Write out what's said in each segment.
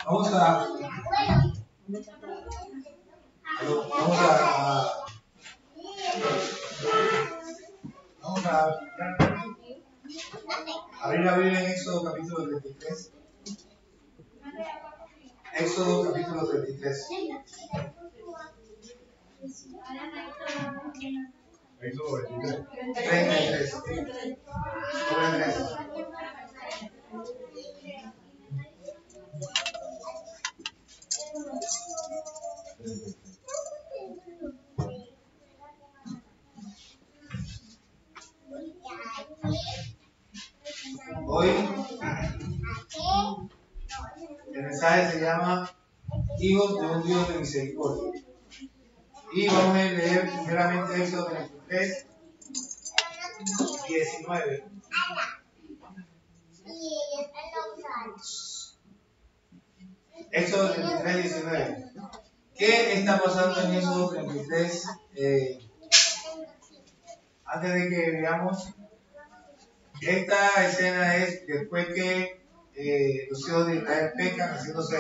Vamos a abrir la Biblia en Éxodo capítulo 33. Éxodo capítulo 33. Éxodo 23. 33. Sobre 3. Hoy el mensaje se llama Hijos de un Dios de misericordia. Y vamos a leer primeramente Éxodo 33, 19. Éxodo 33, 19. ¿Qué está pasando en Éxodo 33? Antes de que veamos, esta escena es después que los hijos de Israel pecan, haciéndose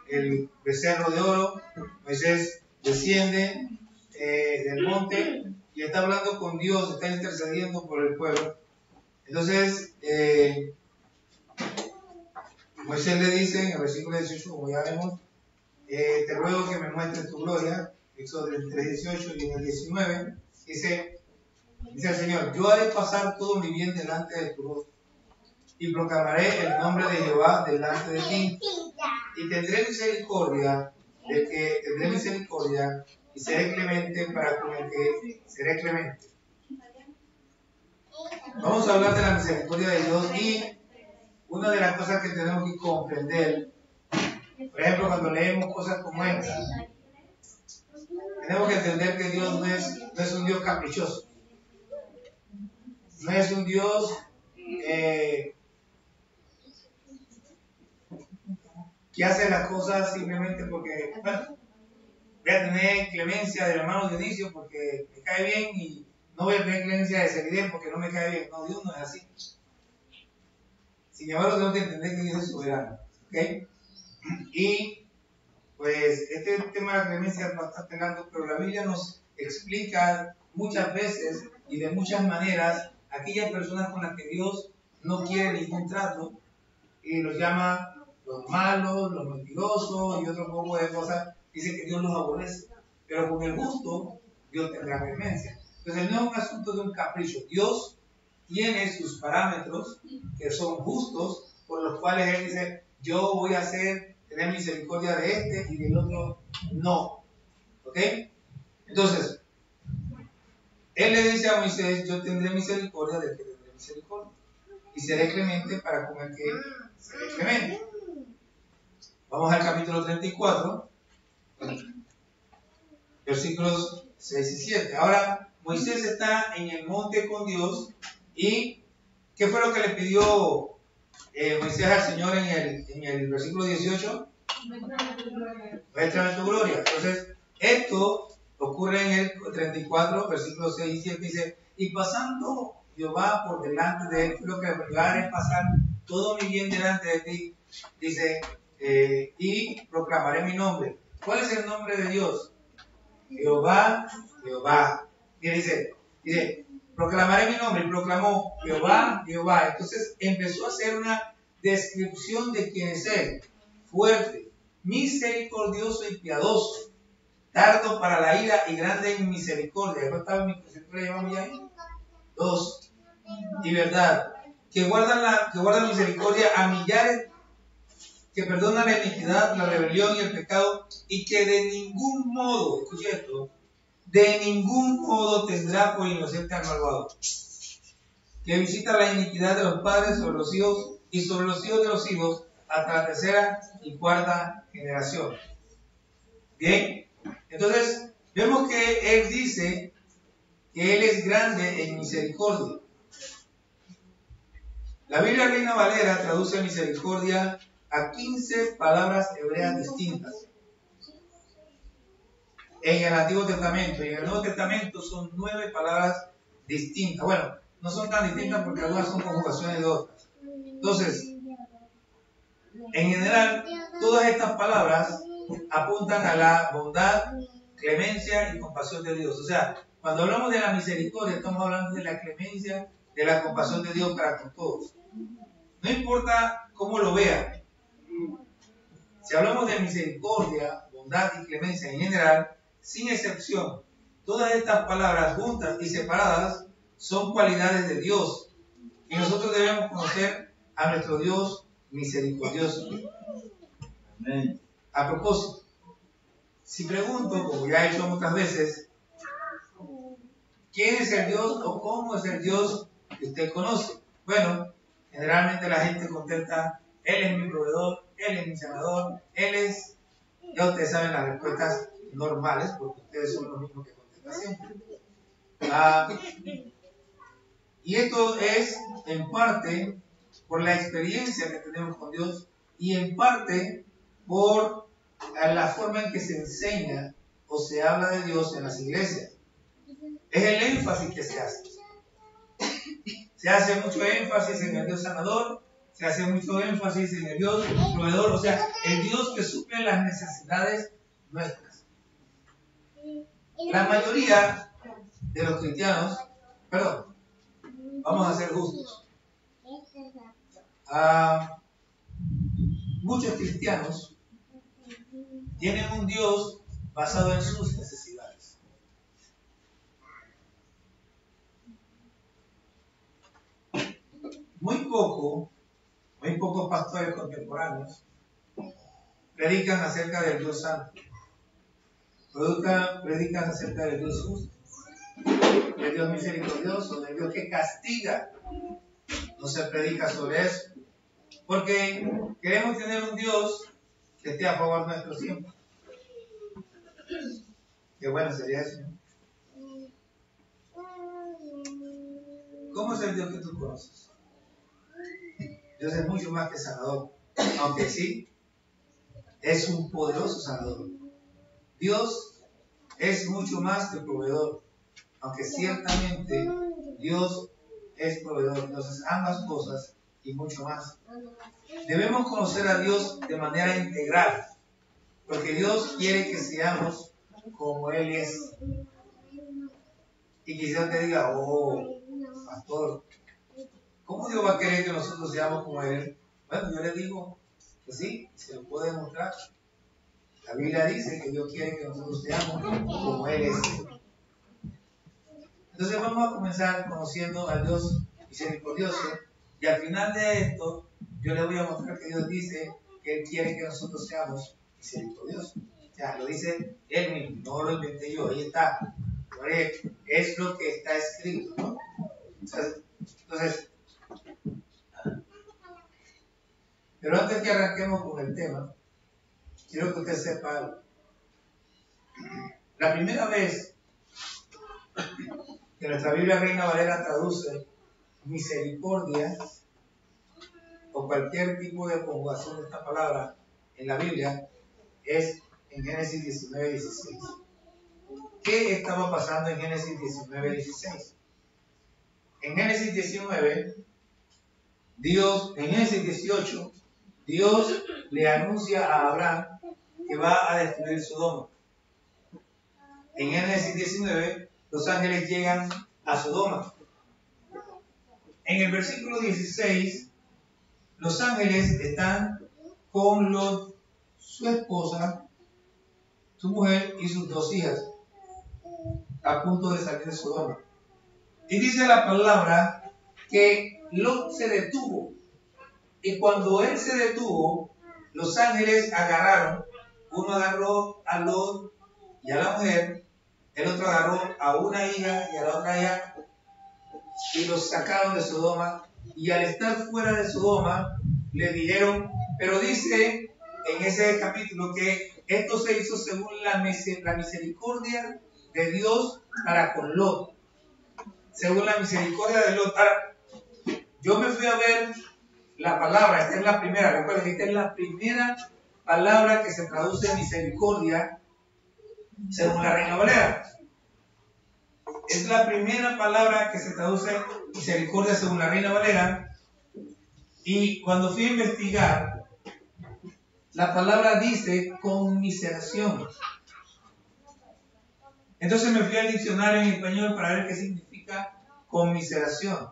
el becerro de oro. Moisés desciende del monte y está hablando con Dios, está intercediendo por el pueblo. Entonces, Moisés le dice en el versículo 18, como ya vemos, te ruego que me muestres tu gloria. Éxodo 33, 18, y en el 19 dice el Señor: yo haré pasar todo mi bien delante de tu rostro y proclamaré el nombre de Jehová delante de ti, y tendré misericordia del que tendré misericordia, y seré clemente para con el que seré clemente. Vamos a hablar de la misericordia de Dios, y una de las cosas que tenemos que comprender, por ejemplo, cuando leemos cosas como esta, tenemos que entender que Dios no es un Dios caprichoso, no es un Dios que hace las cosas simplemente porque, bueno, voy a tener clemencia del hermano Dionisio porque me cae bien, y no voy a tener clemencia de Seguidén porque no me cae bien. No, Dios no es así. Sin embargo, tenemos que entender que Dios es soberano. ¿Ok? Y pues este tema de la clemencia es bastante largo, pero la Biblia nos explica muchas veces y de muchas maneras aquellas personas con las que Dios no quiere ningún trato, y los llama los malos, los mentirosos y otro poco de cosas. Dice que Dios los aborrece, pero con el justo Dios tendrá clemencia. Entonces no es un asunto de un capricho. Dios tiene sus parámetros que son justos, por los cuales Él dice: yo voy a tener misericordia de este y del otro no. ¿Ok? Entonces, Él le dice a Moisés: yo tendré misericordia del que tendré misericordia, y seré clemente para con el que seré clemente. Vamos al capítulo 34, versículos 6 y 7. Ahora, Moisés está en el monte con Dios, y ¿qué fue lo que le pidió Moisés al Señor en el versículo 18? Muéstrame tu gloria. Entonces, esto ocurre en el 34, versículos 6 y 7. Dice: y pasando Jehová por delante de él, lo que haré pasar todo mi bien delante de ti. Dice, y proclamaré mi nombre. ¿Cuál es el nombre de Dios? Jehová, Jehová. Y dice, proclamaré mi nombre. Y proclamó: Jehová, Jehová. Entonces empezó a hacer una descripción de quién es Él: fuerte, misericordioso y piadoso, tardo para la ira y grande en misericordia. ¿No estaba en mi presentación? ¿Llevamos ya ahí? 2. Y verdad, que guarda misericordia a millares, que perdona la iniquidad, la rebelión y el pecado, y que de ningún modo, escuche esto, de ningún modo tendrá por inocente al malvado, que visita la iniquidad de los padres sobre los hijos y sobre los hijos de los hijos hasta la tercera y cuarta generación. Bien, entonces vemos que Él dice que Él es grande en misericordia. La Biblia Reina Valera traduce misericordia a 15 palabras hebreas distintas en el Antiguo Testamento. Y en el Nuevo Testamento son 9 palabras distintas. Bueno, no son tan distintas porque algunas son conjugaciones de otras. Entonces, En general, todas estas palabras apuntan a la bondad, clemencia y compasión de Dios. O sea, cuando hablamos de la misericordia, estamos hablando de la clemencia, de la compasión de Dios para con todos. No importa cómo lo vean. Si hablamos de misericordia, bondad y clemencia en general, sin excepción, todas estas palabras juntas y separadas son cualidades de Dios. Y nosotros debemos conocer a nuestro Dios misericordioso. Amén. A propósito, si pregunto, como ya he hecho muchas veces, ¿quién es el Dios o cómo es el Dios que usted conoce? Bueno, generalmente la gente contesta, Él es mi proveedor, Él es mi sanador, Él es... Ya ustedes saben las respuestas normales, porque ustedes son los mismos que contestan siempre. Y esto es en parte por la experiencia que tenemos con Dios y en parte por la forma en que se enseña o se habla de Dios en las iglesias. Es el énfasis que se hace. Se hace mucho énfasis en el Dios sanador, se hace mucho énfasis en el Dios proveedor, o sea, el Dios que suple las necesidades nuestras. La mayoría de los cristianos, vamos a ser justos. Muchos cristianos tienen un Dios basado en sus necesidades. Muy pocos pastores contemporáneos predican acerca del Dios santo. Predican acerca del Dios justo, del Dios misericordioso, del Dios que castiga. No se predica sobre eso. Porque queremos tener un Dios que esté a favor nuestro siempre. Qué bueno sería eso, ¿no? ¿Cómo es el Dios que tú conoces? Dios es mucho más que sanador. Aunque sí, es un poderoso sanador. Dios es mucho más que proveedor. Aunque ciertamente Dios es proveedor. Dios es ambas cosas y mucho más. Debemos conocer a Dios de manera integral. Porque Dios quiere que seamos como Él es. Y quizás te diga, pastor, ¿cómo Dios va a querer que nosotros seamos como Él? Bueno, yo le digo que sí, se lo puedo demostrar. La Biblia dice que Dios quiere que nosotros seamos como Él es. Entonces vamos a comenzar conociendo al Dios misericordioso. Y al final de esto, yo le voy a mostrar que Dios dice que Él quiere que nosotros seamos misericordiosos. O sea, lo dice Él mismo, no lo inventé yo, ahí está. Es lo que está escrito, ¿no? Entonces, pero antes que arranquemos con el tema, quiero que usted sepa algo. La primera vez que nuestra Biblia Reina Valera traduce misericordia o cualquier tipo de conjugación de esta palabra en la Biblia es en Génesis 19:16. ¿Qué estaba pasando en Génesis 19:16? En Génesis 19, en Génesis 18, Dios le anuncia a Abraham que va a destruir Sodoma. En Génesis 19, los ángeles llegan a Sodoma. En el versículo 16, los ángeles están con su esposa, su mujer y sus 2 hijas, a punto de salir de Sodoma. Y dice la palabra que Lot se detuvo. Y cuando él se detuvo, los ángeles agarraron. Uno agarró a Lot y a la mujer, el otro agarró a una hija y a la otra hija y los sacaron de Sodoma. Y al estar fuera de Sodoma, le dijeron, pero dice en ese capítulo que esto se hizo según la misericordia de Dios para con Lot. Según la misericordia de Lot. Ahora, yo me fui a ver la palabra, esta es la primera, recuerden, esta es la primera palabra que se traduce misericordia según la Reina Valera. Es la primera palabra que se traduce misericordia según la Reina Valera. Y cuando fui a investigar, la palabra dice conmiseración. Entonces me fui al diccionario en español para ver qué significa conmiseración.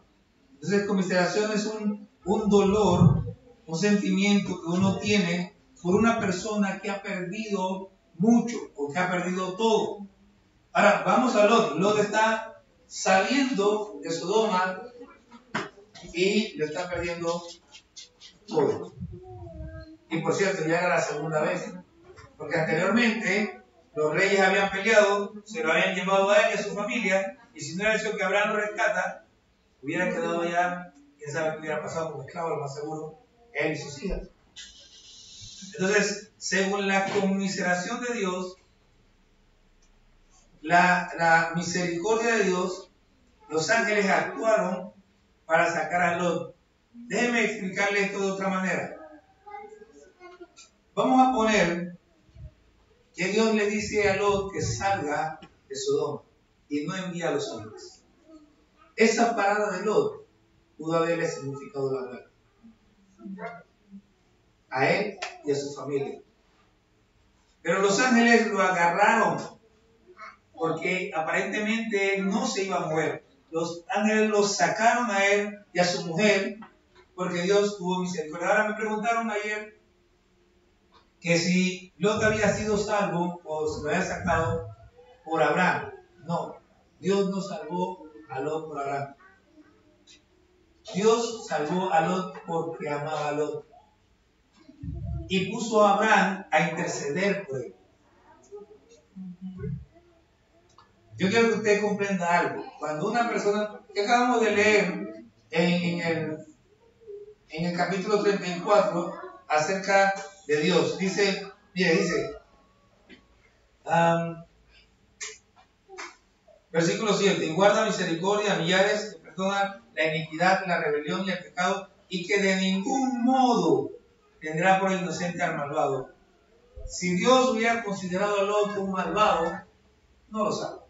Entonces conmiseración es un dolor, un sentimiento que uno tiene por una persona que ha perdido mucho o que ha perdido todo. Ahora, vamos a Lot. Lot está saliendo de Sodoma y le está perdiendo todo. Y por cierto, ya era la segunda vez. Porque anteriormente los reyes habían peleado, se lo habían llevado a él y a su familia, y si no era eso que Abraham lo rescata, hubiera quedado ya, quién sabe qué hubiera pasado como esclavo, lo más seguro, él y sus hijas. Entonces, según la conmiseración de Dios, la misericordia de Dios, los ángeles actuaron para sacar a Lot. Déjenme explicarle esto de otra manera. Vamos a poner que Dios le dice a Lot que salga de Sodoma y no envía a los ángeles. Esa parada de Lot pudo haberle significado la muerte a él y a su familia. Pero los ángeles lo agarraron porque aparentemente él no se iba a mover. Los ángeles lo sacaron a él y a su mujer porque Dios tuvo misericordia. Ahora me preguntaron ayer que si Lot había sido salvo o se lo había sacado por Abraham. No, Dios no salvó a Lot por Abraham. Dios salvó a Lot porque amaba a Lot y puso a Abraham a interceder por él. Yo quiero que usted comprenda algo. Cuando una persona, que acabamos de leer en el capítulo 34 acerca de Dios, dice, versículo 7, y guarda misericordia a millares, que perdona la iniquidad, la rebelión y el pecado, y que de ningún modo tendrá por inocente al malvado. Si Dios hubiera considerado al otro un malvado, no lo sabe.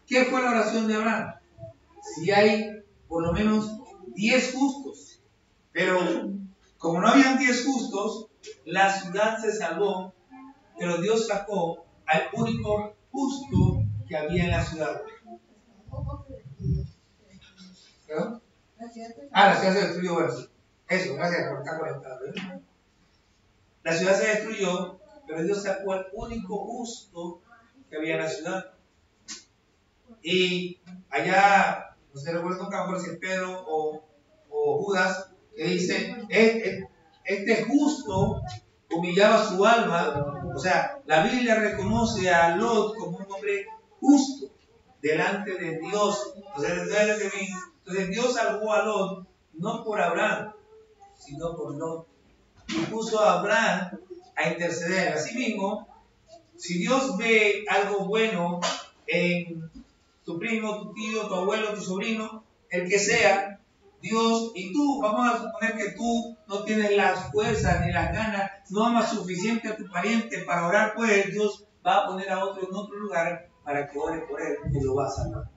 ¿Qué fue la oración de Abraham? Si hay por lo menos 10 justos, pero como no habían 10 justos, la ciudad se salvó, pero Dios sacó al único justo que había en la ciudad. ¿Perdón? La ciudad se destruyó. Bueno, eso, gracias por estar conectado. La ciudad se destruyó, pero Dios sacó al único justo que había en la ciudad. Y allá, no sé, recuerdo si es Pedro o Judas, que dice, este justo humillaba su alma. O sea, la Biblia reconoce a Lot como un hombre justo delante de Dios. Entonces Dios salvó a Lot no por Abraham, sino por Lot. Y puso a Abraham a interceder. Asimismo, si Dios ve algo bueno en tu primo, tu tío, tu abuelo, tu sobrino, el que sea, Dios, y tú, vamos a suponer que tú no tienes las fuerzas ni las ganas, no amas suficiente a tu pariente para orar, pues Dios va a poner a otro en otro lugar para que ore por él y lo va a salvar.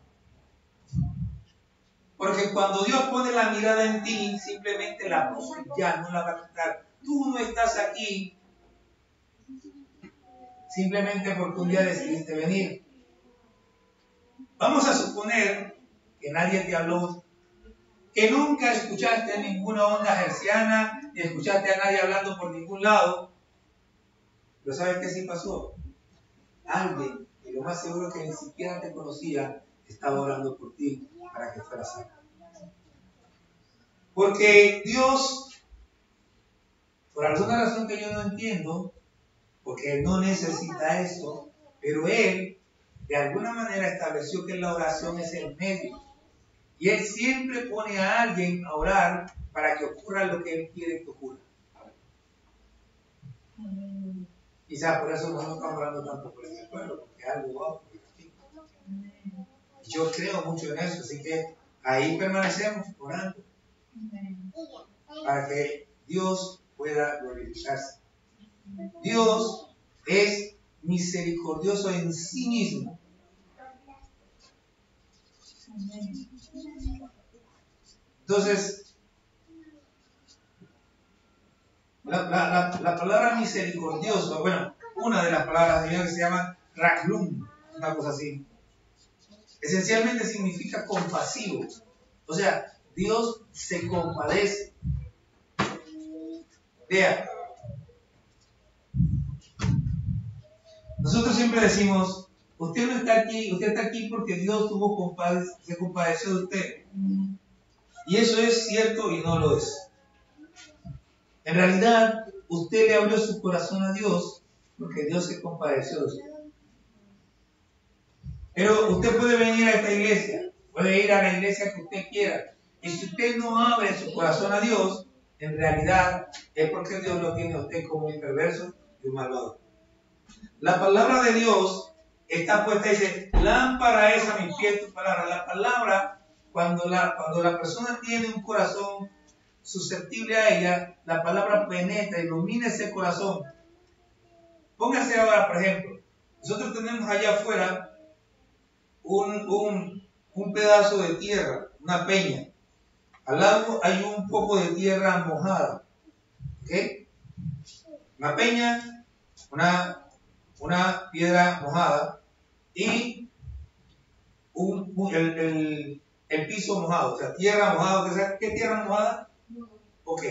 Porque cuando Dios pone la mirada en ti, simplemente la puso y ya no la va a quitar. Tú no estás aquí simplemente porque un día decidiste venir. Vamos a suponer que nadie te habló, que nunca escuchaste ninguna onda herciana, ni escuchaste a nadie hablando por ningún lado. Pero ¿sabes qué sí pasó? Alguien, y lo más seguro que ni siquiera te conocía, estaba orando por ti para que fueras salvo. Porque Dios, por alguna razón que yo no entiendo, porque Él no necesita eso, pero Él de alguna manera estableció que la oración es el medio. Y Él siempre pone a alguien a orar para que ocurra lo que Él quiere que ocurra. Quizás por eso no estamos orando tanto por el pueblo, porque algo va por el castigo. Yo creo mucho en eso, así que ahí permanecemos orando para que Dios pueda glorificarse. Dios es misericordioso en sí mismo. Entonces, La palabra misericordioso, bueno, una de las palabras de Dios que se llama raglum, una cosa así, esencialmente significa compasivo. O sea, Dios se compadece. Vea, nosotros siempre decimos, usted no está aquí, usted está aquí porque Dios se compadeció de usted. Y eso es cierto y no lo es. En realidad, usted le abrió su corazón a Dios porque Dios se compadeció de usted. Pero usted puede venir a esta iglesia, puede ir a la iglesia que usted quiera. Y si usted no abre su corazón a Dios, en realidad es porque Dios lo tiene a usted como un perverso y un malvado. La palabra de Dios está puesta, dice, lámpara es a mis pies tu palabra. La palabra, cuando la persona tiene un corazón susceptible a ella, la palabra penetra, ilumina ese corazón. Póngase ahora, por ejemplo, nosotros tenemos allá afuera un pedazo de tierra, una peña. Al lado hay un poco de tierra mojada. ¿Ok? Una peña, una piedra mojada y el piso mojado. O sea, tierra mojada. ¿Qué tierra mojada? Ok.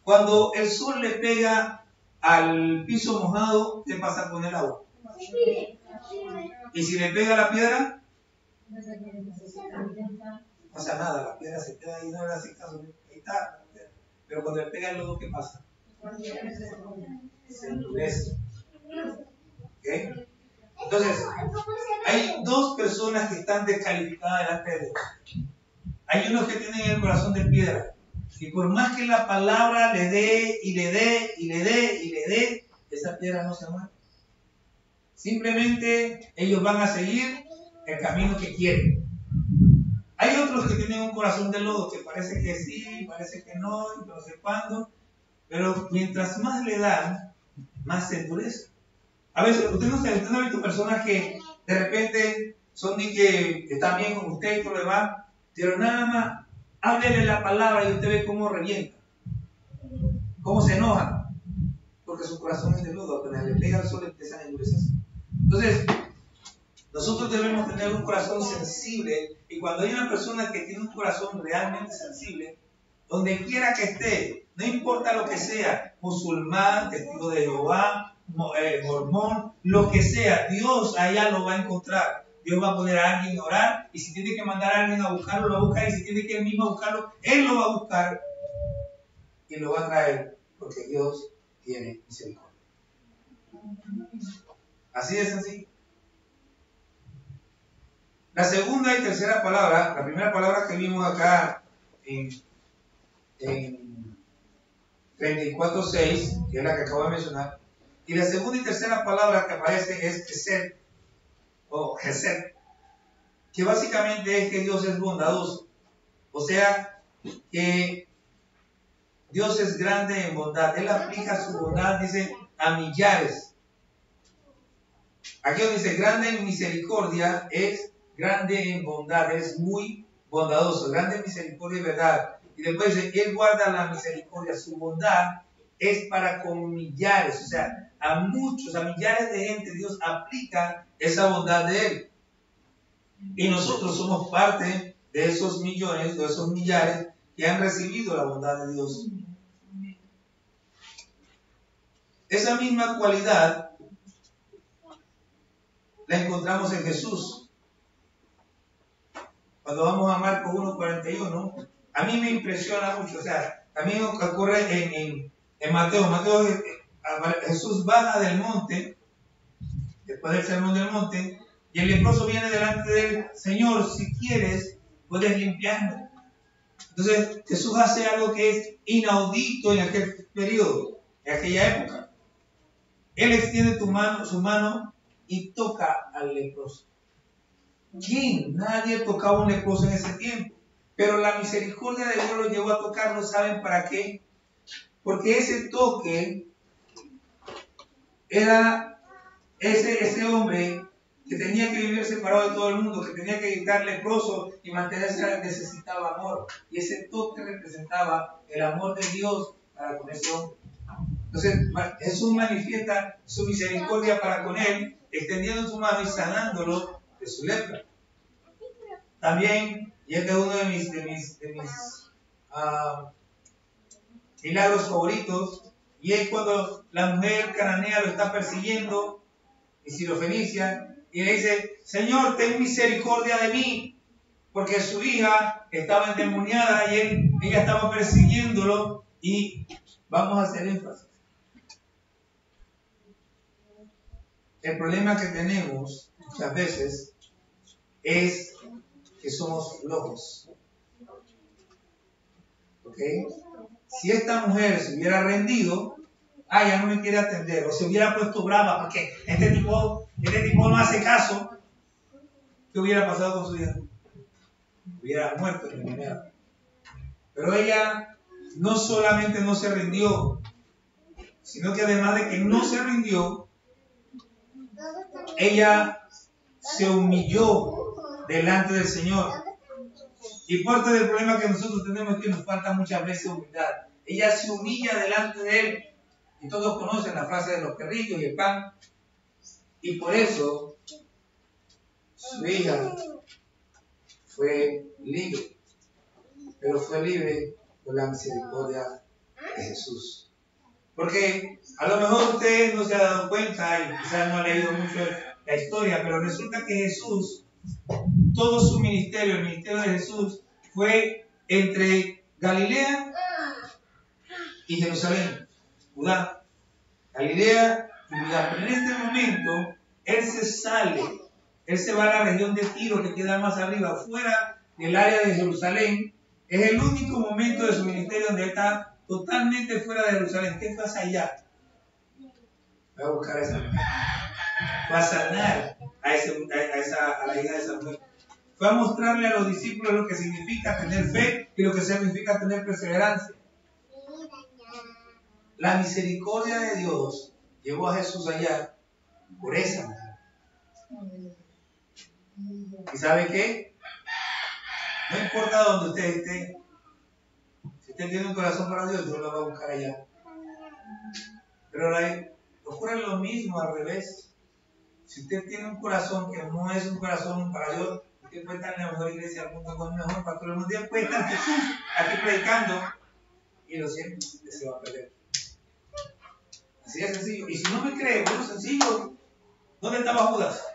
Cuando el sol le pega al piso mojado, ¿qué pasa con el agua? Y si le pega a la piedra, no pasa nada, la piedra se queda ahí, no le hace caso, ahí está. Pero cuando le pega el lodo, ¿qué pasa? Se endurece. ¿Okay? Entonces, hay dos personas que están descalificadas delante de Dios. Hay unos que tienen el corazón de piedra. Y por más que la palabra le dé, y le dé, y le dé, y le dé, esa piedra no se mueve. Simplemente ellos van a seguir el camino que quieren. Hay otros que tienen un corazón de lodo, que parece que sí, parece que no, y no sé cuándo. Pero mientras más le dan, más se endurece. A veces, usted no ha visto personas que de repente son de que están bien con usted y todo lo demás, pero nada más háblele la palabra y usted ve cómo revienta, cómo se enoja, porque su corazón es de lodo, apenas le pega el sol empiezan a endurecerse. Entonces, nosotros debemos tener un corazón sensible, y cuando hay una persona que tiene un corazón realmente sensible, donde quiera que esté, no importa lo que sea, musulmán, testigo de Jehová, mormón, lo que sea, Dios allá lo va a encontrar. Dios va a poner a alguien a orar, y si tiene que mandar a alguien a buscarlo, lo va a buscar, y si tiene que él mismo buscarlo, él lo va a buscar y lo va a traer, porque Dios tiene misericordia. Así de sencillo. La segunda y tercera palabra, la primera palabra que vimos acá en 34:6, que es la que acabo de mencionar, y la segunda y tercera palabra que aparece es Gesed, o Gesed, que básicamente es que Dios es bondadoso. O sea, que Dios es grande en bondad. Él aplica su bondad, dice, a millares. Aquí donde dice grande en misericordia, es grande en bondad, es muy bondadoso, grande en misericordia y verdad. Y después dice, Él guarda la misericordia, su bondad es para con millares, o sea, a muchos, a millares de gente, Dios aplica esa bondad de Él. Y nosotros somos parte de esos millones, de esos millares que han recibido la bondad de Dios. Esa misma cualidad la encontramos en Jesús. Cuando vamos a Marcos 1:41, a mí me impresiona mucho. O sea, también ocurre en Mateo. Jesús baja del monte, después del sermón del monte, y el leproso viene delante del Señor, si quieres, puedes limpiarme. Entonces, Jesús hace algo que es inaudito en aquel periodo, en aquella época. Él extiende su mano y toca al leproso. ¿Quién? Nadie tocaba a un leproso en ese tiempo. Pero la misericordia de Dios lo llevó a tocarlo. ¿Saben para qué? Porque ese toque era ese hombre que tenía que vivir separado de todo el mundo, que tenía que estar leproso y mantenerse, necesitaba amor. Y ese toque representaba el amor de Dios para con ese hombre. Entonces Jesús manifiesta su misericordia para con él, extendiendo su mano y sanándolo de su lepra. También, y este es uno de mis milagros favoritos, y es cuando la mujer cananea lo está persiguiendo, y Sirofenicia, y le dice: Señor, ten misericordia de mí, porque su hija estaba endemoniada y ella estaba persiguiéndolo. Y vamos a hacer énfasis. El problema que tenemos muchas veces es que somos flojos. ¿Ok? Si esta mujer se hubiera rendido, ya no me quiere atender, o se hubiera puesto brava porque este tipo no hace caso, ¿qué hubiera pasado con su hija? Hubiera muerto de manera. Pero ella no solamente no se rindió, sino que además de que no se rindió, ella se humilló delante del Señor. Y parte del problema que nosotros tenemos es que nos falta muchas veces humildad. Ella se humilla delante de Él. Y todos conocen la frase de los perrillos y el pan. Y por eso su hija fue libre. Pero fue libre por la misericordia de Jesús. Porque a lo mejor usted no se ha dado cuenta y quizás no ha leído mucho la historia, pero resulta que Jesús, todo su ministerio, el ministerio de Jesús, fue entre Galilea y Jerusalén, Judá. Galilea y Judá. Pero en este momento, Él se va a la región de Tiro, que queda más arriba, fuera del área de Jerusalén. Es el único momento de su ministerio donde está totalmente fuera de Jerusalén. ¿Qué pasa allá? Voy a buscar a esa mujer. Va a sanar a la hija de esa mujer. Fue a mostrarle a los discípulos lo que significa tener fe y lo que significa tener perseverancia. La misericordia de Dios llevó a Jesús allá por esa mujer. ¿Y sabe qué? No importa donde usted esté, si usted tiene un corazón para Dios, Dios lo va a buscar allá. Pero ocurre lo mismo al revés. Si usted tiene un corazón que no es un corazón para Dios, usted puede estar en la mejor iglesia del mundo con el mejor pastor del mundo, puede estar Jesús aquí predicando y lo siento, se va a perder. Así de sencillo. Y si no me cree, bueno, sencillo. ¿Dónde estaba Judas?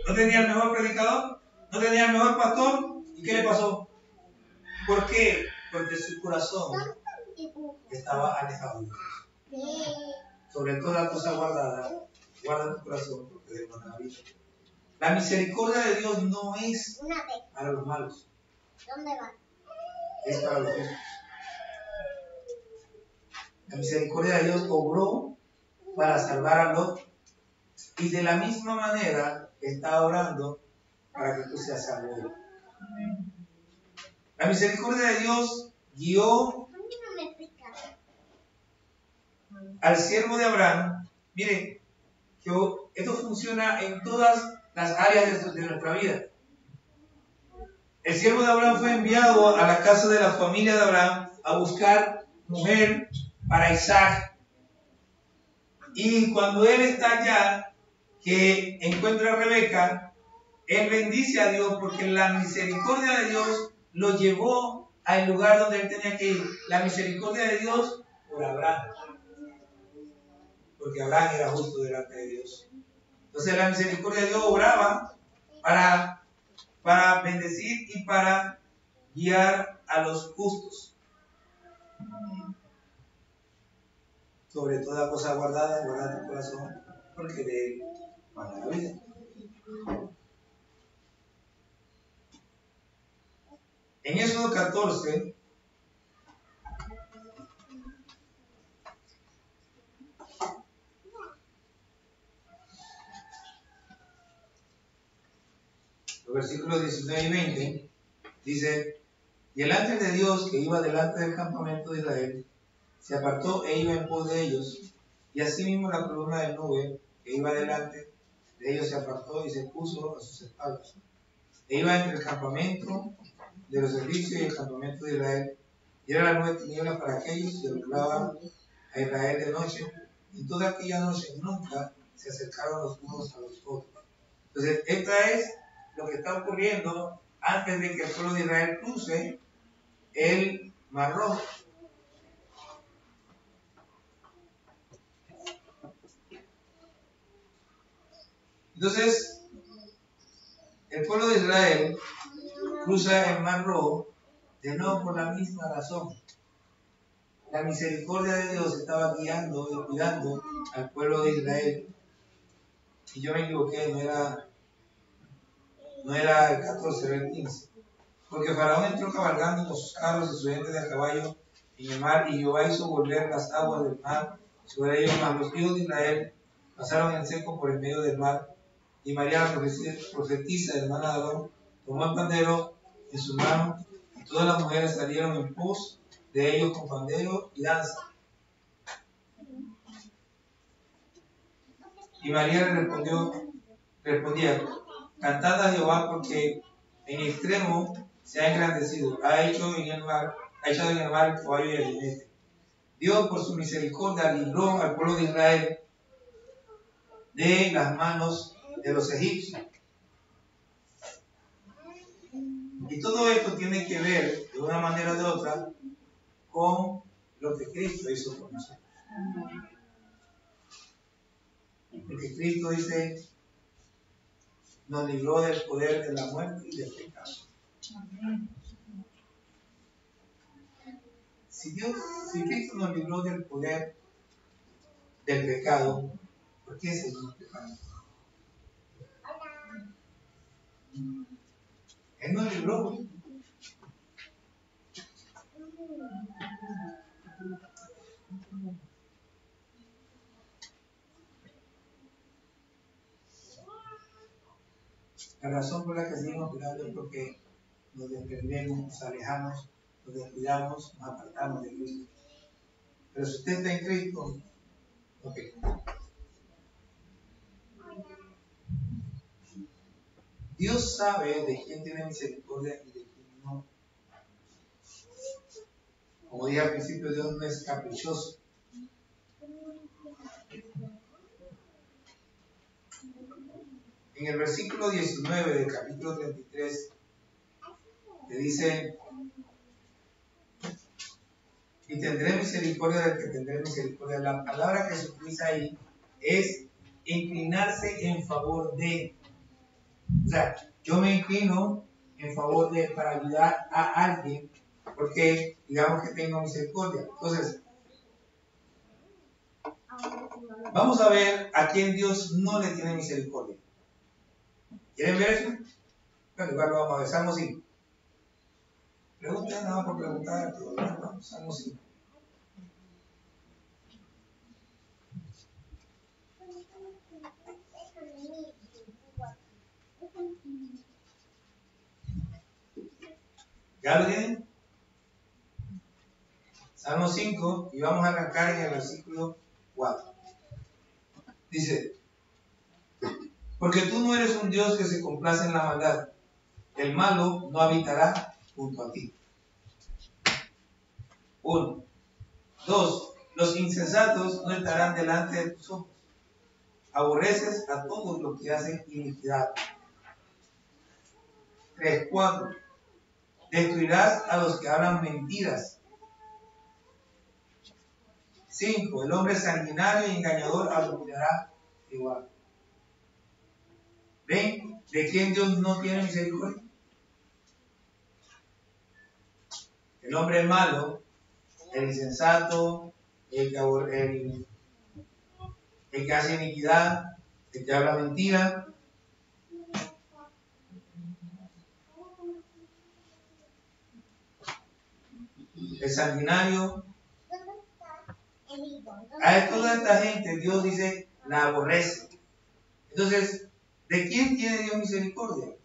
¿No tenía el mejor predicador? ¿No tenía el mejor pastor? ¿Y qué le pasó? ¿Por qué? Porque su corazón estaba alejado de Dios. Sobre toda cosa guardada, guarda tu corazón porque de buena vida. La misericordia de Dios no es para los malos. ¿Dónde va? Es para los justos. La misericordia de Dios obró para salvar a Lot y de la misma manera está orando para que tú seas salvo. La misericordia de Dios guió al siervo de Abraham. Mire, que esto funciona en todas las áreas de nuestra vida. El siervo de Abraham fue enviado a la casa de la familia de Abraham a buscar mujer para Isaac. Y cuando él está allá, que encuentra a Rebeca, él bendice a Dios porque la misericordia de Dios lo llevó al lugar donde él tenía que ir. La misericordia de Dios por Abraham. Porque Abraham era justo delante de Dios. Entonces la misericordia de Dios obraba para bendecir y para guiar a los justos. Sobre toda cosa guardada, guarda tu corazón, porque de él mana la vida. En Éxodo 14, los versículos 19 y 20, dice: y el ángel de Dios que iba delante del campamento de Israel se apartó e iba en pos de ellos, y asimismo la columna de nube que iba delante de ellos se apartó y se puso a sus espaldas. E iba entre el campamento de los servicios y el campamento de Israel, y era la nube tiniebla para aquellos y alumbraba a Israel de noche, y toda aquella noche nunca se acercaron los unos a los otros. Entonces, esta es lo que está ocurriendo antes de que el pueblo de Israel cruce el Mar Rojo. Entonces, el pueblo de Israel cruza el Mar Rojo de nuevo por la misma razón. La misericordia de Dios estaba guiando y cuidando al pueblo de Israel. Y yo me equivoqué, no era el 14, era el 15. Porque Faraón entró cabalgando con sus carros y sus gentes de a caballo en el mar, y Jehová hizo volver las aguas del mar sobre ellos, mas los hijos de Israel pasaron en seco por el medio del mar. Y María, la profetisa, hermana de Aarón, tomó el pandero en su mano, y todas las mujeres salieron en pos de ellos con pandero y danza. Y María le respondía: cantad a Jehová, porque en extremo se ha engrandecido, ha echado en el mar el caballo y el jinete. Dios, por su misericordia, libró al pueblo de Israel de las manos de los egipcios. Y todo esto tiene que ver, de una manera o de otra, con lo que Cristo hizo por nosotros. Porque Cristo dice, nos libró del poder de la muerte y del pecado. Si Cristo nos libró del poder del pecado, ¿por qué seguimos pecando? Él nos libró. La razón por la que seguimos pecando es porque nos desprendemos, nos alejamos, nos descuidamos, nos apartamos de Cristo. Pero si usted está en Cristo, no peca. Dios sabe de quién tiene misericordia y de quién no. Como dije al principio, Dios no es caprichoso. En el versículo 19 del capítulo 33, te dice: y tendré misericordia del que tendré misericordia. La palabra que se utiliza ahí es inclinarse en favor de. O sea, yo me inclino en favor de, para ayudar a alguien, porque digamos que tengo misericordia. Entonces, vamos a ver a quién Dios no le tiene misericordia. ¿Quieren ver eso? Bueno, igual lo vamos a ver. Salmo 5. Pregunten nada por preguntar. Vamos, Salmo 5. ¿Ya lo tienen? Salmo 5, y vamos a arrancar en el versículo 4. Dice: porque tú no eres un Dios que se complace en la maldad, el malo no habitará junto a ti. 1. 2. Los insensatos no estarán delante de tus ojos. Aborreces a todos los que hacen iniquidad. 3. 4. Destruirás a los que hablan mentiras. 5. El hombre sanguinario y engañador aniquilará igual. ¿Ven de quién Dios no tiene misericordia? El hombre malo, el insensato, el que hace iniquidad, el que habla mentira. El sanguinario. A toda esta gente Dios dice, la aborrece. Entonces, ¿de quién tiene Dios misericordia?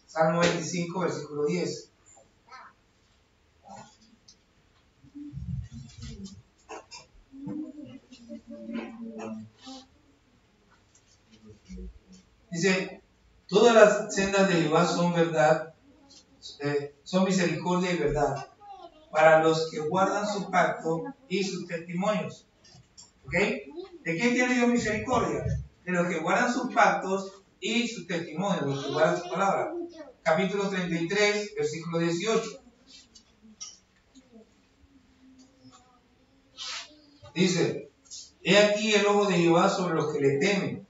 Salmo 25, versículo 10. Dice, todas las sendas de Jehová son verdad, son misericordia y verdad, para los que guardan su pacto y sus testimonios. ¿Ok? ¿De quién tiene Dios misericordia? De los que guardan sus pactos y sus testimonios, los que guardan su palabra. Capítulo 33, versículo 18. Dice: He aquí el ojo de Jehová sobre los que le temen,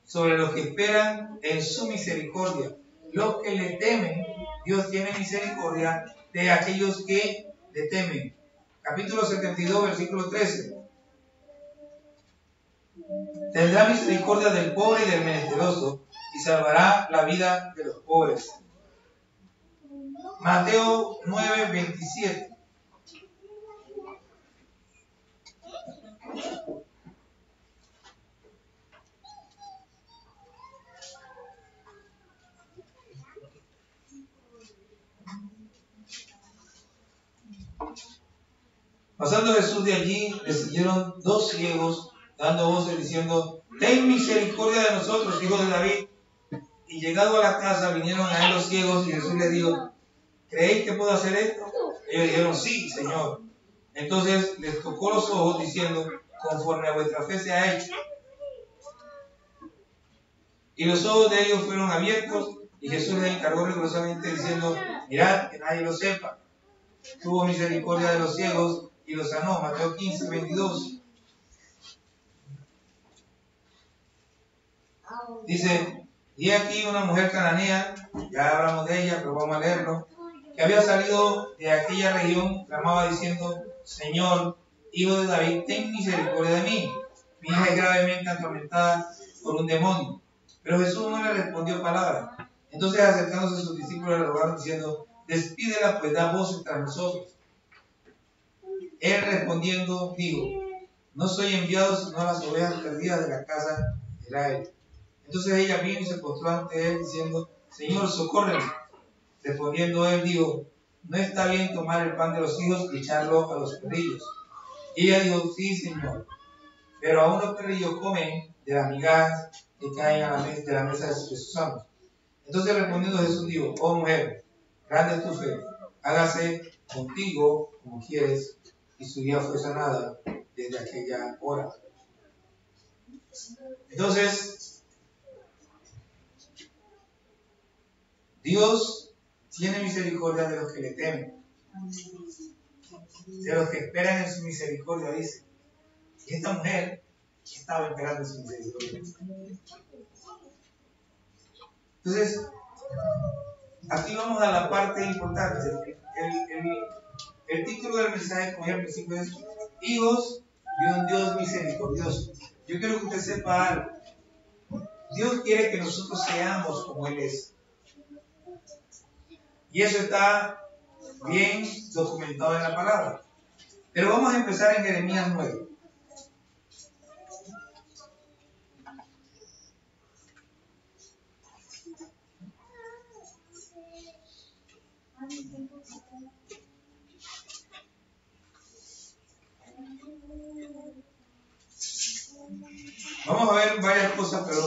sobre los que esperan en su misericordia. Los que le temen, Dios tiene misericordia de aquellos que le temen. Capítulo 72, versículo 13. Tendrá misericordia del pobre y del menesteroso, y salvará la vida de los pobres. Mateo 9, 27. Pasando Jesús de allí, le siguieron dos ciegos, dando voces diciendo: Ten misericordia de nosotros, hijos de David. Y llegado a la casa, vinieron a él los ciegos, y Jesús les dijo: ¿Creéis que puedo hacer esto? Ellos dijeron: Sí, Señor. Entonces les tocó los ojos, diciendo: Conforme a vuestra fe se ha hecho. Y los ojos de ellos fueron abiertos, y Jesús les encargó rigurosamente, diciendo: Mirad, que nadie lo sepa. Tuvo misericordia de los ciegos y los sanó. Mateo 15, 22. Dice: Y aquí una mujer cananea, ya hablamos de ella, pero vamos a leerlo, que había salido de aquella región, clamaba diciendo: Señor, hijo de David, ten misericordia de mí. Mi hija es gravemente atormentada por un demonio. Pero Jesús no le respondió palabra. Entonces, acercándose a sus discípulos, le rogaron diciendo: Despídela, pues da voces tras nosotros. Él respondiendo dijo: No soy enviado sino a las ovejas perdidas de la casa de Israel. Entonces ella vino y se postró ante él diciendo: Señor, socórreme. Respondiendo él dijo: No está bien tomar el pan de los hijos y echarlo a los perrillos. Y ella dijo: Sí, Señor, pero aún los perrillos comen de las migajas que caen de la mesa de sus amos. Entonces respondiendo Jesús dijo: Oh mujer, grande es tu fe, hágase contigo como quieres. Y su hija fue sanada desde aquella hora. Entonces, Dios tiene misericordia de los que le temen, de los que esperan en su misericordia, dice. Y esta mujer estaba esperando en su misericordia. Entonces, aquí vamos a la parte importante. El título del mensaje, como ya al principio, es Hijos de un Dios misericordioso. Yo quiero que usted sepa algo. Dios quiere que nosotros seamos como Él es. Y eso está bien documentado en la palabra. Pero vamos a empezar en Jeremías 9. Vamos a ver varias cosas, pero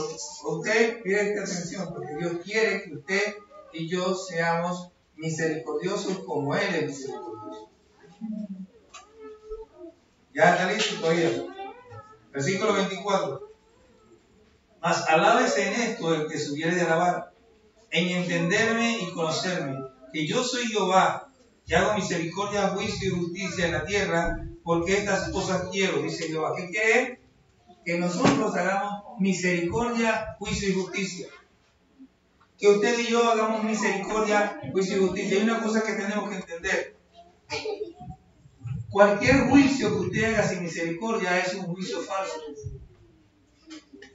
usted preste atención, porque Dios quiere que usted y yo seamos misericordiosos como Él es misericordioso. ¿Ya está listo todavía? Versículo 24. Mas alábese en esto el que se hubiere de alabar, en entenderme y conocerme, que yo soy Jehová, que hago misericordia, juicio y justicia en la tierra, porque estas cosas quiero, dice Jehová. ¿Qué quiere? Que nosotros hagamos misericordia, juicio y justicia. Que usted y yo hagamos misericordia, juicio y justicia. Hay una cosa que tenemos que entender. Cualquier juicio que usted haga sin misericordia es un juicio falso.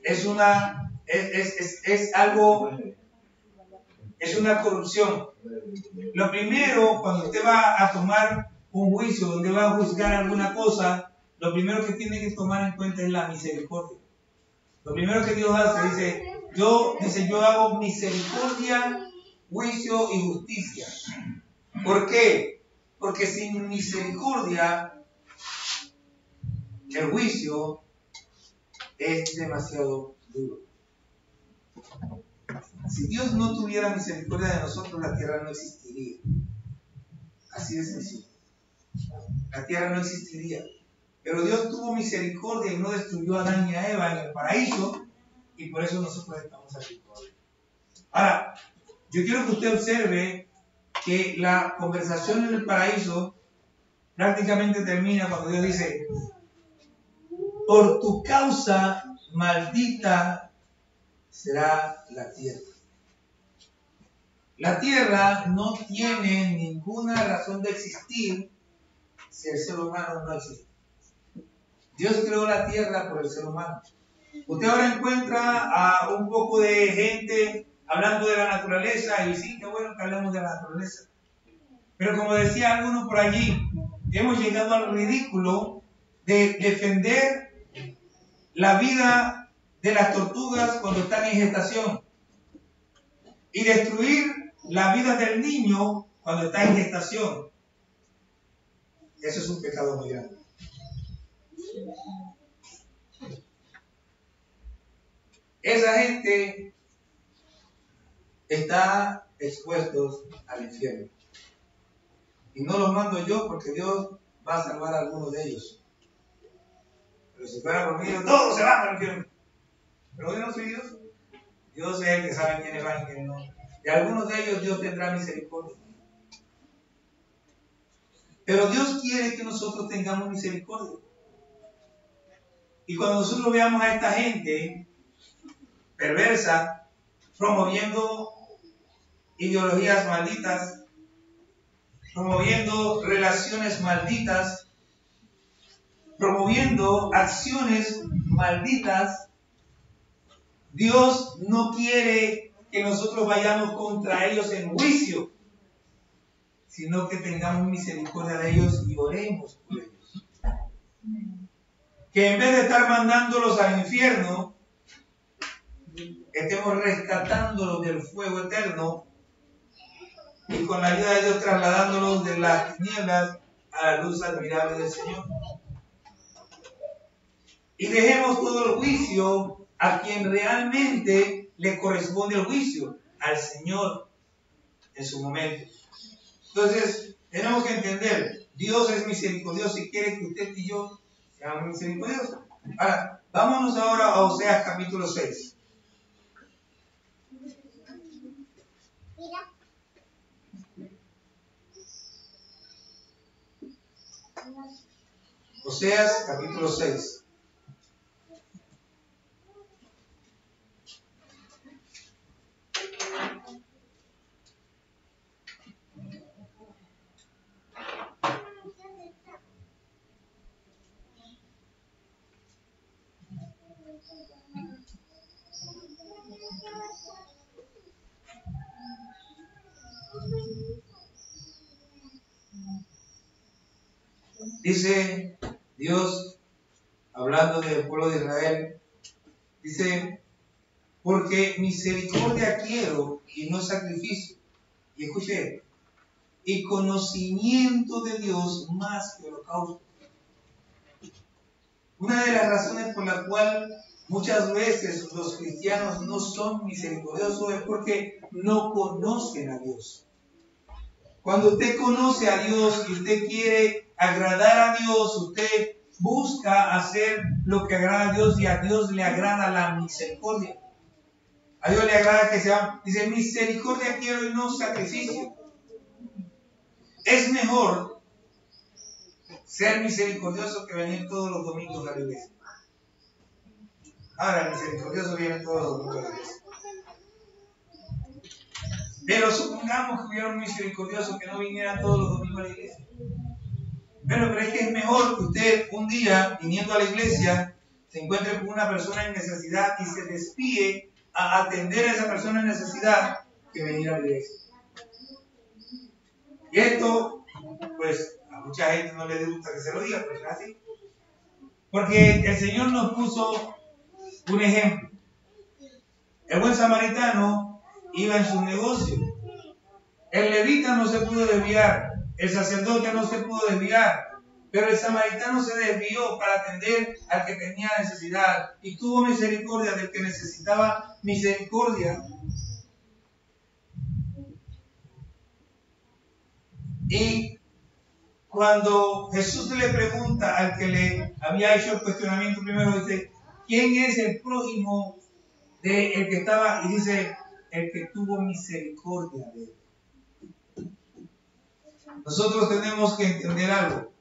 Es una corrupción. Lo primero, cuando usted va a tomar un juicio, donde va a juzgar alguna cosa, lo primero que tiene que tomar en cuenta es la misericordia. Lo primero que Dios hace, dice, yo hago misericordia, juicio y justicia. ¿Por qué? Porque sin misericordia, el juicio es demasiado duro. Si Dios no tuviera misericordia de nosotros, la tierra no existiría. Así de sencillo. La tierra no existiría. Pero Dios tuvo misericordia y no destruyó a Adán y a Eva en el paraíso, y por eso nosotros estamos aquí todavía. Ahora, yo quiero que usted observe que la conversación en el paraíso prácticamente termina cuando Dios dice: por tu causa maldita será la tierra. La tierra no tiene ninguna razón de existir si el ser humano no existe. Dios creó la tierra por el ser humano. Usted ahora encuentra a un poco de gente hablando de la naturaleza, y sí, qué bueno que hablemos de la naturaleza. Pero como decía alguno por allí, hemos llegado al ridículo de defender la vida de las tortugas cuando están en gestación y destruir la vida del niño cuando está en gestación. Eso es un pecado muy grande. Esa gente está expuestos al infierno. Y no los mando yo, porque Dios va a salvar a algunos de ellos. Pero si fuera por mí, todos se van al infierno. Pero yo no soy Dios. Dios es el que sabe quiénes van y quiénes no. Y algunos de ellos Dios tendrá misericordia. Pero Dios quiere que nosotros tengamos misericordia. Y cuando nosotros veamos a esta gente perversa, promoviendo ideologías malditas, promoviendo relaciones malditas, promoviendo acciones malditas, Dios no quiere que nosotros vayamos contra ellos en juicio, sino que tengamos misericordia de ellos y oremos por ellos. Que en vez de estar mandándolos al infierno, estemos rescatándolos del fuego eterno y con la ayuda de Dios trasladándolos de las tinieblas a la luz admirable del Señor. Y dejemos todo el juicio a quien realmente le corresponde el juicio, al Señor en su momento. Entonces, tenemos que entender, Dios es misericordioso y quiere que usted y yo seamos misericordiosos. Ahora, vámonos ahora a Oseas capítulo 6. Oseas capítulo 6. Dice Dios, hablando del pueblo de Israel, dice: porque misericordia quiero y no sacrificio. Y escuche, y conocimiento de Dios más que holocausto. Una de las razones por la cual muchas veces los cristianos no son misericordiosos es porque no conocen a Dios. Cuando usted conoce a Dios y usted quiere agradar a Dios, usted busca hacer lo que agrada a Dios, y a Dios le agrada la misericordia. A Dios le agrada que sea, dice, misericordia quiero y no sacrificio. Es mejor ser misericordioso que venir todos los domingos a la iglesia. Ahora, el misericordioso viene todos los domingos a la iglesia. Pero supongamos que hubiera un misericordioso que no viniera todos los domingos a la iglesia. Pero es que es mejor que usted un día, viniendo a la iglesia, se encuentre con una persona en necesidad y se despide a atender a esa persona en necesidad, que venir a la iglesia. Y esto, pues, a mucha gente no le gusta que se lo diga, pero es así. Porque el Señor nos puso un ejemplo. El buen samaritano iba en su negocio. El levita no se pudo desviar. El sacerdote no se pudo desviar. Pero el samaritano se desvió para atender al que tenía necesidad y tuvo misericordia del que necesitaba misericordia. Y cuando Jesús le pregunta al que le había hecho el cuestionamiento primero, dice, ¿quién es el prójimo de el que estaba? Y dice, el que tuvo misericordia de él. Nosotros tenemos que entender algo.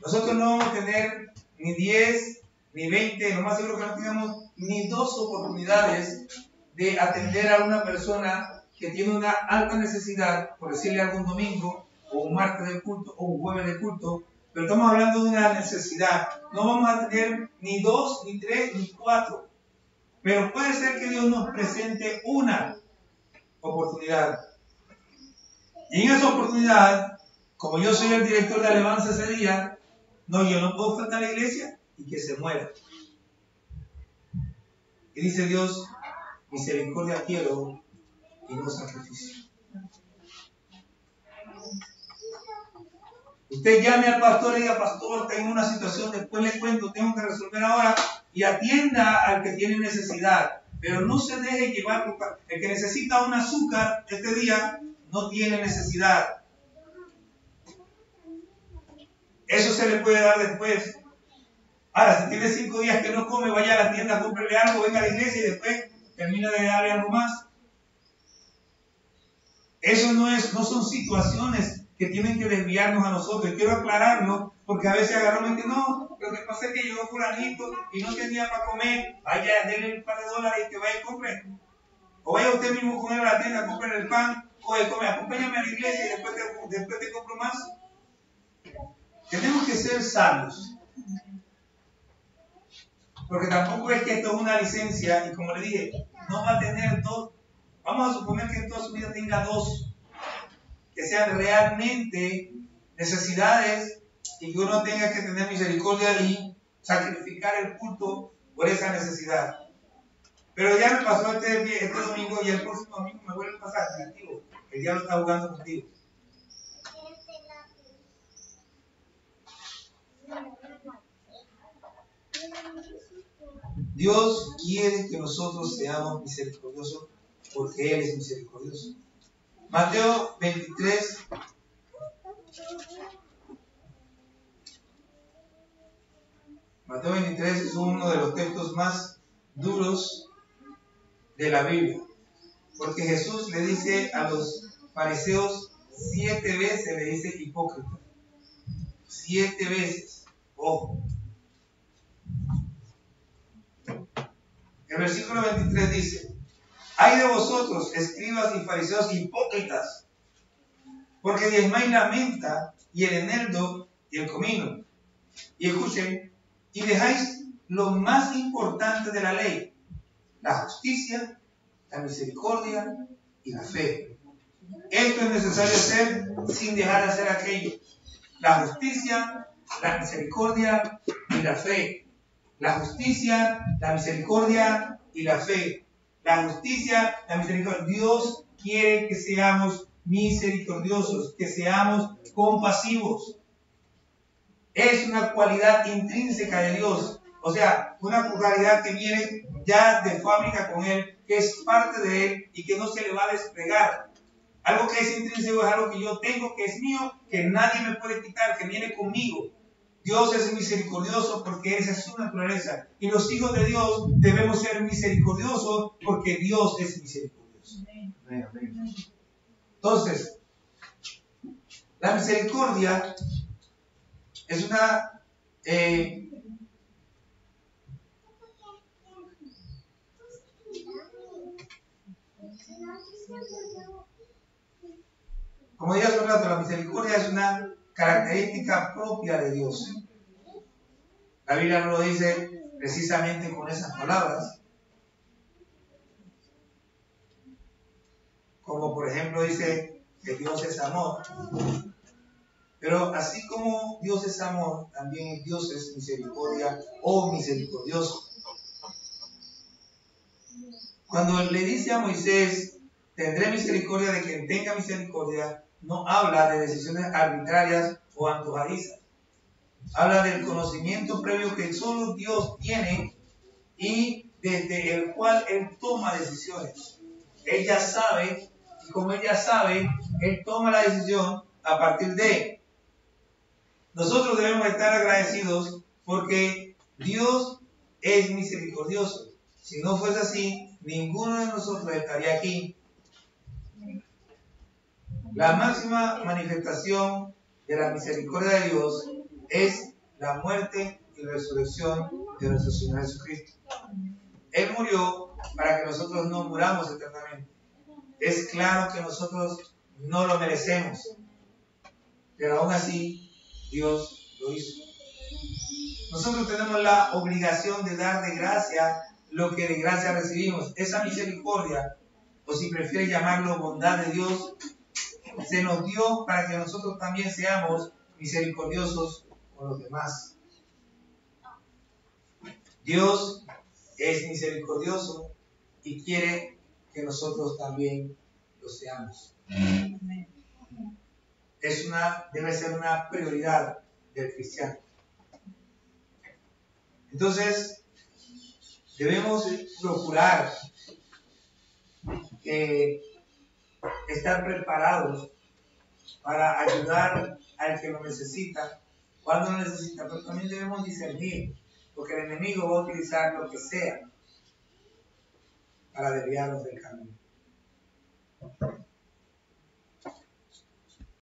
Nosotros no vamos a tener ni 10, ni 20, lo más seguro que no tengamos ni 2 oportunidades de atender a una persona que tiene una alta necesidad, por decirle algún domingo, o un martes de culto, o un jueves de culto, pero estamos hablando de una necesidad. No vamos a tener ni 2, ni 3, ni 4, pero puede ser que Dios nos presente una oportunidad. Y en esa oportunidad, como yo soy el director de alabanza ese día, no, yo no puedo faltar a la iglesia y que se muera. Y dice Dios, misericordia quiero y no sacrificio. Usted llame al pastor y diga, pastor, tengo una situación, después le cuento, tengo que resolver ahora, y atienda al que tiene necesidad. Pero no se deje llevar por... El que necesita un azúcar este día no tiene necesidad. Eso se le puede dar después. Ahora, si tiene 5 días que no come, vaya a la tienda, cómprele algo, venga a la iglesia y después termina de darle algo más. Eso no son situaciones que tienen que desviarnos a nosotros. Y quiero aclararlo, porque a veces agarramos y que no, lo que pasa es que llegó fulanito y no tenía para comer, vaya, denle un par de dólares y que vaya y compre. O vaya usted mismo con él a la tienda, compre el pan, oye, come, acompáñame a la iglesia y después te compro más. Tenemos que ser sabios. Porque tampoco es que esto es una licencia y como le dije, no va a tener 2. Vamos a suponer que en toda su vida tenga 2, que sean realmente necesidades y que uno tenga que tener misericordia y sacrificar el culto por esa necesidad. Pero ya me pasó este domingo y el próximo domingo me vuelve a pasar. El diablo está jugando contigo. Dios quiere que nosotros seamos misericordiosos porque Él es misericordioso. Mateo 23. Mateo 23 es uno de los textos más duros de la Biblia. Porque Jesús le dice a los fariseos 7 veces, le dice hipócrita. 7 veces. Ojo. El versículo 23 dice, ay de vosotros, escribas y fariseos hipócritas, porque diezmáis la menta y el eneldo y el comino. Y escuchen, y dejáis lo más importante de la ley, la justicia, la misericordia y la fe. Esto es necesario hacer sin dejar de hacer aquello. La justicia, la misericordia y la fe. La justicia, la misericordia y la fe. La justicia, la misericordia. Dios quiere que seamos misericordiosos, que seamos compasivos. Es una cualidad intrínseca de Dios. O sea, una cualidad que viene ya de fábrica con Él, que es parte de Él y que no se le va a desplegar. Algo que es intrínseco es algo que yo tengo, que es mío, que nadie me puede quitar, que viene conmigo. Dios es misericordioso porque esa es su naturaleza. Y los hijos de Dios debemos ser misericordiosos porque Dios es misericordioso. Entonces, la misericordia es una... como dije hace un rato, la misericordia es una característica propia de Dios. La Biblia no lo dice precisamente con esas palabras. Como por ejemplo dice que Dios es amor. Pero así como Dios es amor, también Dios es misericordia o misericordioso. Cuando le dice a Moisés, tendré misericordia de quien tenga misericordia, no habla de decisiones arbitrarias o antojadizas. Habla del conocimiento previo que solo Dios tiene y desde el cual Él toma decisiones. Él ya sabe, y como Él ya sabe, Él toma la decisión a partir de nosotros debemos estar agradecidos porque Dios es misericordioso. Si no fuese así, ninguno de nosotros estaría aquí. La máxima manifestación de la misericordia de Dios es la muerte y resurrección de nuestro Señor Jesucristo. Él murió para que nosotros no muramos eternamente. Es claro que nosotros no lo merecemos, pero aún así Dios lo hizo. Nosotros tenemos la obligación de dar de gracia lo que de gracia recibimos. Esa misericordia, o si prefieres llamarlo bondad de Dios, se nos dio para que nosotros también seamos misericordiosos con los demás. Dios es misericordioso y quiere que nosotros también lo seamos. Debe ser una prioridad del cristiano. Entonces, debemos procurar estar preparados para ayudar al que lo necesita, cuando lo necesita, pero también debemos discernir, porque el enemigo va a utilizar lo que sea para desviarnos del camino.